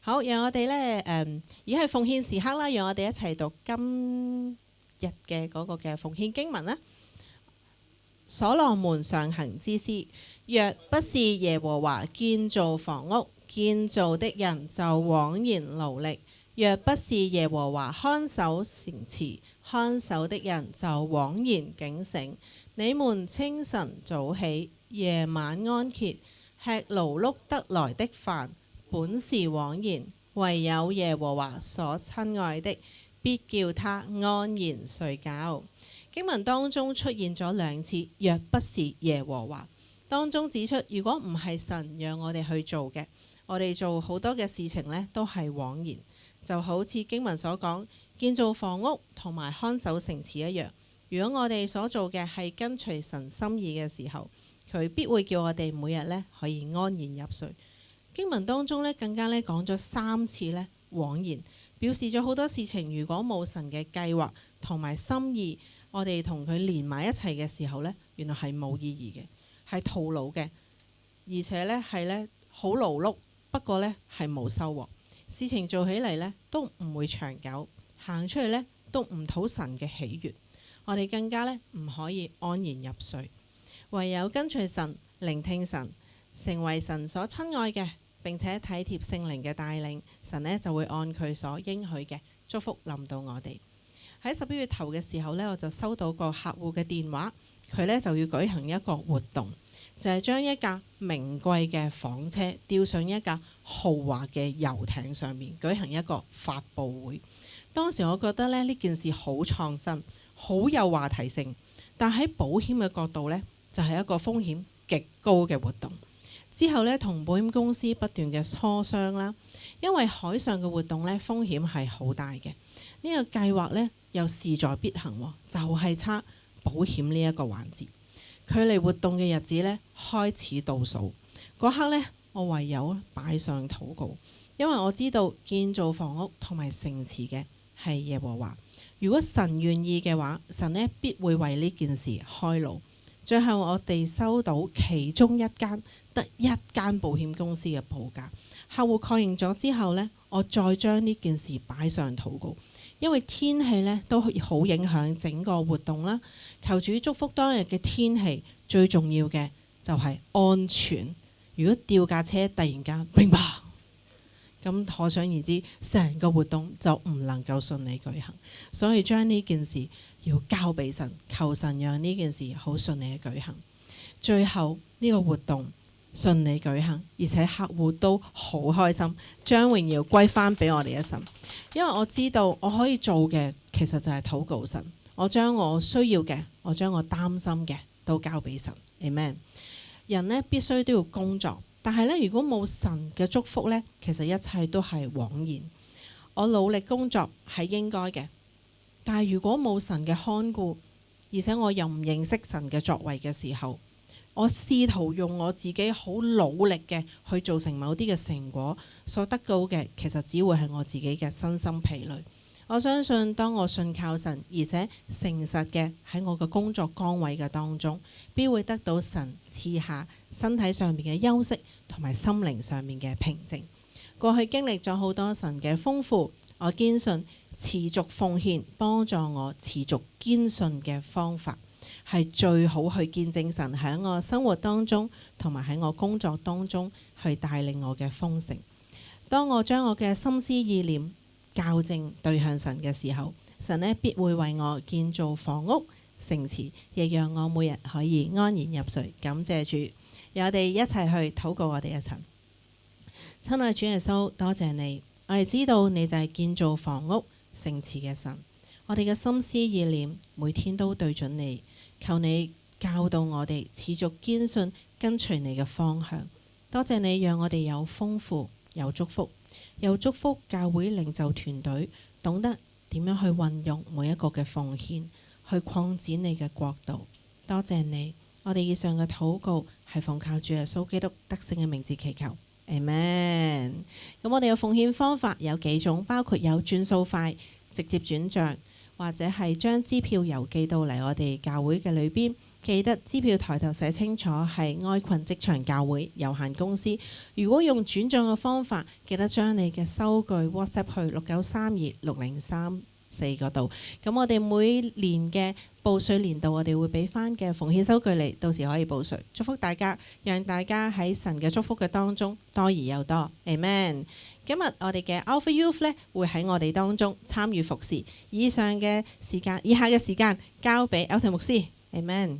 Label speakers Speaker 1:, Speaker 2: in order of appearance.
Speaker 1: 好，讓我哋咧而係奉獻時刻啦，讓我哋一齊讀今日嘅嗰個嘅奉獻經文啦。所羅門上行之詩，若不是耶和華建造房屋，建造的人就枉然勞力；若不是耶和華看守城池，看守的人就枉然警醒。你們清晨早起，夜晚安歇，吃勞碌得來的飯，本是枉然，唯有耶和華所親愛的，必叫他安然睡覺。經文當中出現咗兩次，若不是耶和華，當中指出如果唔係神讓我哋去做嘅，我哋做好多嘅事情呢都係枉然。就好似經文所講，建造房屋同埋看守城池一樣。如果我哋所做嘅係跟隨神心意嘅時候，佢必會叫我哋每日呢可以安然入睡。經文當中呢更加呢講咗3次呢枉然，表示咗好多事情如果冇神嘅計劃同埋心意，我哋同佢連埋一齊嘅時候呢，原來係冇意義嘅，係徒勞嘅，而且呢係呢好勞碌，不過呢係冇收穫。事情做起嚟呢都唔會長久，行出去呢都唔討神嘅喜悅。我哋更加呢唔可以安然入睡，唯有跟隨神，聆聽神，成為神所親愛嘅，並且體貼聖靈嘅帶領，神呢就會按佢所應許嘅祝福臨到我哋。喺11月頭嘅時候呢，我就收到個客戶嘅電話，佢呢就要舉行一個活動，就係將一架名貴嘅房車吊上一架豪華嘅遊艇上面，舉行一個發佈會。當時我覺得呢件事好創新，好有話題性，但喺保險嘅角度呢，就係一個風險極高嘅活動。之後呢，同保險公司不斷嘅磋商啦，因為海上嘅活動呢，風險係好大嘅。呢個計劃呢，又勢在必行，就係差保險呢一個環節。距離活動嘅日子呢，開始倒數嗰刻呢，我唯有擺上禱告，因為我知道建造房屋同埋城池嘅係耶和華。如果神願意嘅話，神呢必會為呢件事開路。最後我哋收到其中一間得一間保險公司嘅報價，客戶確認咗之後呢，我再將呢件事擺上禱告。因為天氣呢都好影響整個活動啦，求主祝福當日嘅天氣，最重要嘅就係安全。如果吊架車突然間砰砰，咁可想而知，成個活動就唔能夠順利舉行。所以將呢件事要交俾神，求神讓呢件事好順利嘅舉行。最後呢個活動順利舉行，而且客戶都好開心，將榮耀歸翻俾我哋一神。因為我知道我可以做嘅其實就係禱告神，我將我需要嘅，我將我擔心嘅都交俾神。Amen。人呢必須都要工作，但係呢，如果冇神嘅祝福呢，其實一切都係枉然。我努力工作係應該嘅，但係如果冇神嘅看顧，而且我又唔認識神嘅作為嘅時候，我試圖用我自己好努力嘅去做成某啲嘅成果，所得到嘅其實只會係我自己嘅身心疲累。我相信當我信靠神，而且誠實嘅喺我嘅工作崗位嘅當中，必會得到神賜下身體上面嘅休息同埋心靈上面嘅平靜。過去經歷咗好多神嘅豐富，我堅信持續奉獻幫助我持續堅信嘅方法，係最好去見證神喺我生活當中同埋喺我工作當中去帶領我嘅豐盛。當我將我嘅心思意念校正對向神嘅時候，神呢必會為我建造房屋城池，亦讓我每日可以安然入睡。感謝主，讓我哋一齊去禱告我哋一神。親愛主耶穌，多謝你，我哋知道你就係建造房屋城池嘅神。我哋嘅心思意念每天都對準你，求你教導我哋持續堅信跟隨你嘅方向。多謝你讓我哋有豐富，有祝福，又祝福教會領袖團隊懂得點樣去運用每一個嘅奉獻去擴展你嘅國度。多謝你，我哋以上嘅禱告係奉靠主耶穌基督得勝嘅名字祈求，Amen。咁我哋嘅奉獻方法有幾種，包括有轉數快、直接轉賬，或者係將支票郵寄到嚟我哋教會嘅裏邊。記得支票抬頭寫清楚係愛群職場教會有限公司。如果用轉帳嘅方法，記得將你嘅收據 WhatsApp 去69326034嗰度。咁我哋每年嘅報稅年度，我哋會俾翻嘅奉獻收據嚟，到時可以報稅。祝福大家，讓大家喺神嘅祝福嘅當中多而又多。Amen。今日我哋嘅 Alpha Youth 咧會喺我哋當中參與服侍。以下嘅時間交俾 Elton 牧師。Amen。